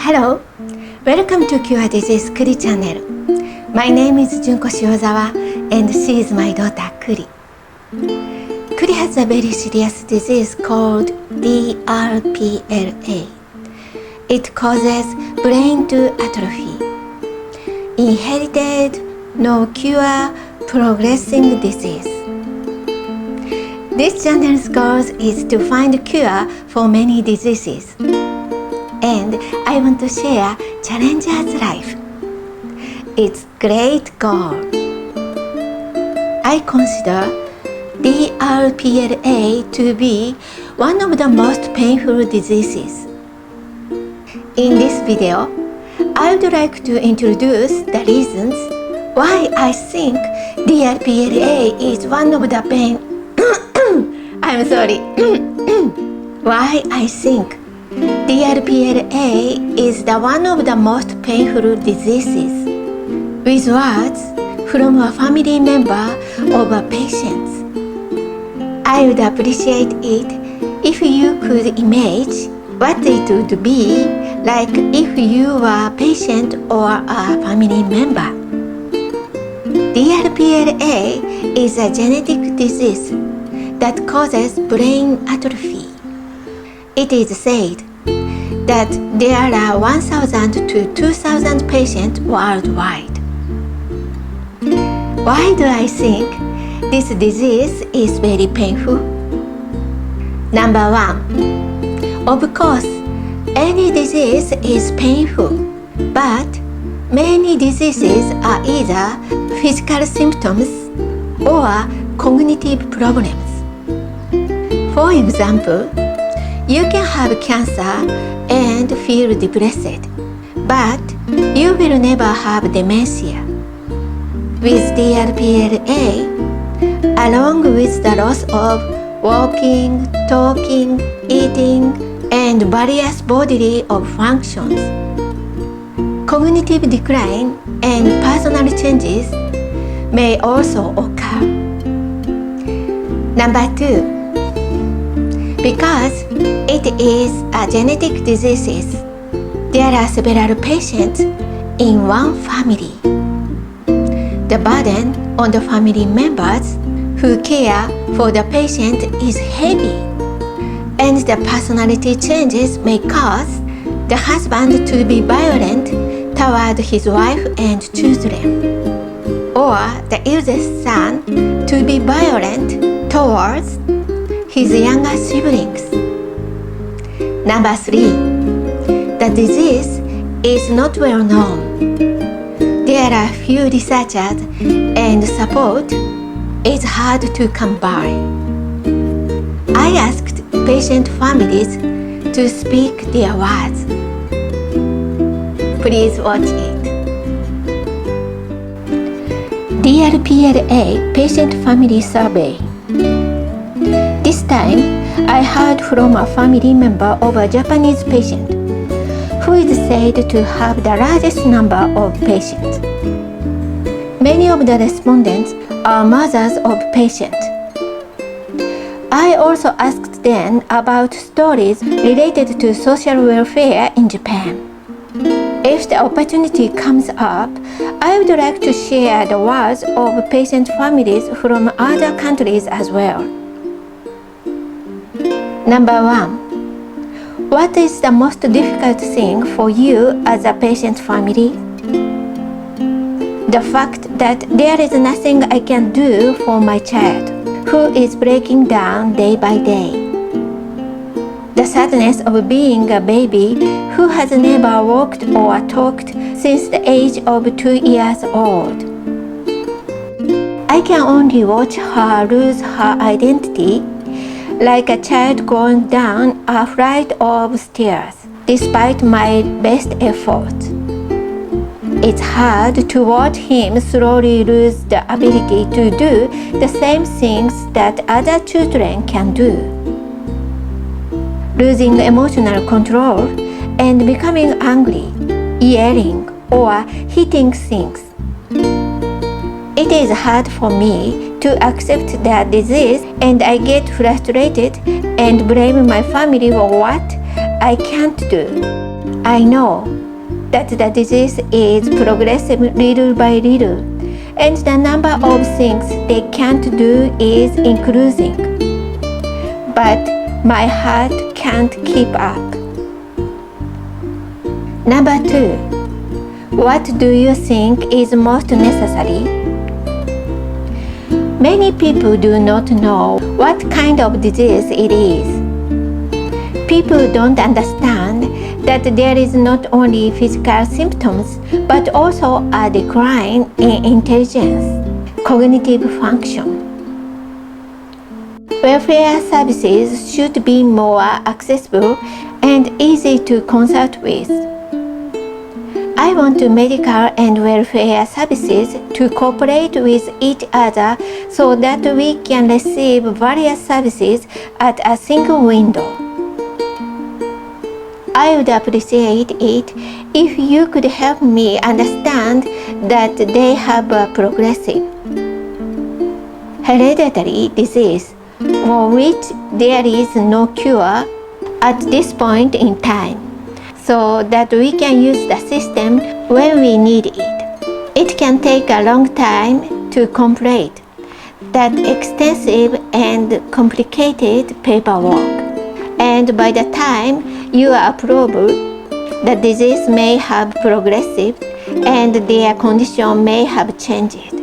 Hello, welcome to Cure Disease Kuri channel. My name is Junko Shiozawa and she is my daughter Kuri. Kuri has a very serious disease called DRPLA. It causes brain atrophy. Inherited, no cure, progressing disease. This channel's goal is to find a cure for many diseases. And I want to share Challenger's life. It's great goal. I consider DRPLA to be one of the most painful diseases. In this video, I would like to introduce the reasons why I think DRPLA is one of the why I think DRPLA is one of the most painful diseases, with words from a family member of a patient. I would appreciate it if you could imagine what it would be like if you were a patient or a family member. DRPLA is a genetic disease that causes brain atrophy. It is said that there are 1,000 to 2,000 patients worldwide. Why do I think this disease is very painful? Number one, of course, any disease is painful, but many diseases are either physical symptoms or cognitive problems. For example, you can have cancer and feel depressed, but you will never have dementia. With DRPLA, along with the loss of walking, talking, eating, and various bodily functions, cognitive decline and personal changes may also occur. Number two, because it is a genetic disease, there are several patients in one family. The burden on the family members who care for the patient is heavy, and the personality changes may cause the husband to be violent toward his wife and children, or the eldest son to be violent towards his younger siblings. Number three, the disease is not well known. There are few researchers and support is hard to come by. I asked patient families to speak their words. Please watch it. DRPLA Patient Family Survey. This time, I heard from a family member of a Japanese patient who is said to have the largest number of patients. Many of the respondents are mothers of patients. I also asked them about stories related to social welfare in Japan. If the opportunity comes up, I would like to share the words of patient families from other countries as well. Number one, what is the most difficult thing for you as a patient family? The fact that there is nothing I can do for my child, who is breaking down day by day. The sadness of being a baby who has never walked or talked since the age of 2 years old. I can only watch her lose her identity like a child going down a flight of stairs, despite my best efforts. It's hard to watch him slowly lose the ability to do the same things that other children can do. Losing emotional control and becoming angry, yelling, or hitting things. It is hard for me to accept the disease, and I get frustrated and blame my family for what I can't do. I know that the disease is progressive little by little, and the number of things they can't do is increasing. But my heart can't keep up. Number 2. What do you think is most necessary? Many people do not know what kind of disease it is. People don't understand that there is not only physical symptoms but also a decline in intelligence, cognitive function. Welfare services should be more accessible and easy to consult with. I want medical and welfare services to cooperate with each other so that we can receive various services at a single window. I would appreciate it if you could help me understand that they have a progressive, hereditary disease for which there is no cure at this point in time, so that we can use the system when we need it. It can take a long time to complete that extensive and complicated paperwork, and by the time you are approved, the disease may have progressed and their condition may have changed.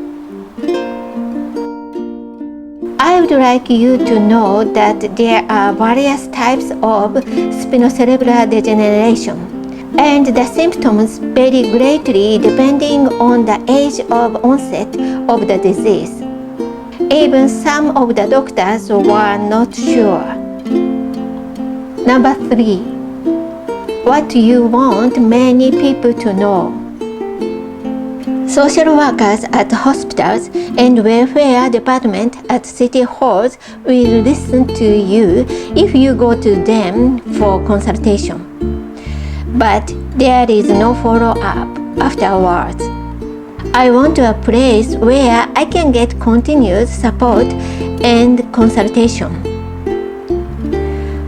I would like you to know that there are various types of spinocerebellar degeneration, and the symptoms vary greatly depending on the age of onset of the disease. Even some of the doctors were not sure. Number 3. What you want many people to know. Social workers at hospitals and welfare departments at city halls will listen to you if you go to them for consultation. But there is no follow-up afterwards. I want a place where I can get continuous support and consultation.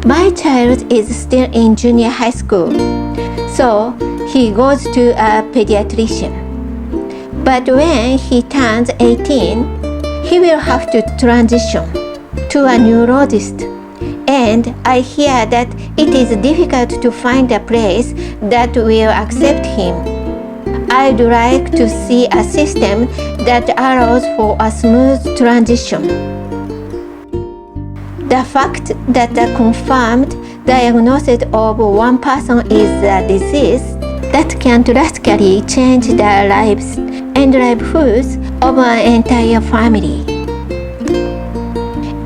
My child is still in junior high school, so he goes to a pediatrician. But when he turns 18, he will have to transition to a neurologist, and I hear that it is difficult to find a place that will accept him. I'd like to see a system that allows for a smooth transition. The fact that a confirmed diagnosis of one person is a disease that can drastically change the lives and livelihoods of an entire family.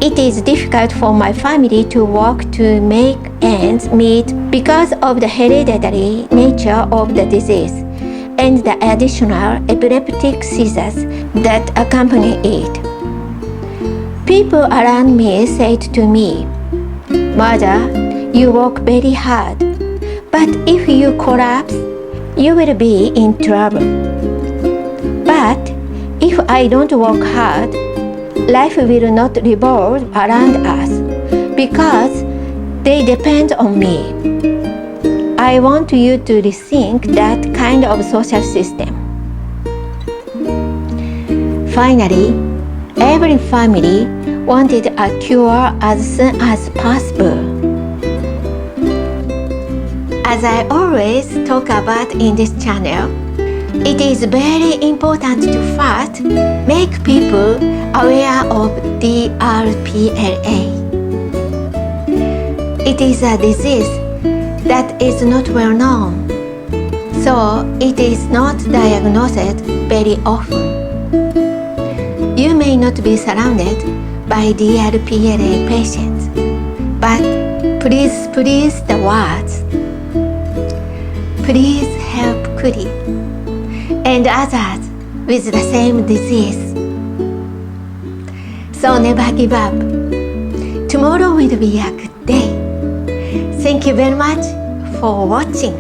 It is difficult for my family to work to make ends meet because of the hereditary nature of the disease and the additional epileptic seizures that accompany it. People around me said to me, "Mother, you work very hard, but if you collapse, you will be in trouble. But if I don't work hard, life will not revolve around us because they depend on me." I want you to rethink that kind of social system. Finally, every family wanted a cure as soon as possible. As I always talk about in this channel, it is very important to first make people aware of DRPLA. It is a disease that is not well known, so it is not diagnosed very often. You may not be surrounded by DRPLA patients, but please spread the words. Please help Kuri and others with the same disease. So never give up. Tomorrow will be a good day. Thank you very much for watching.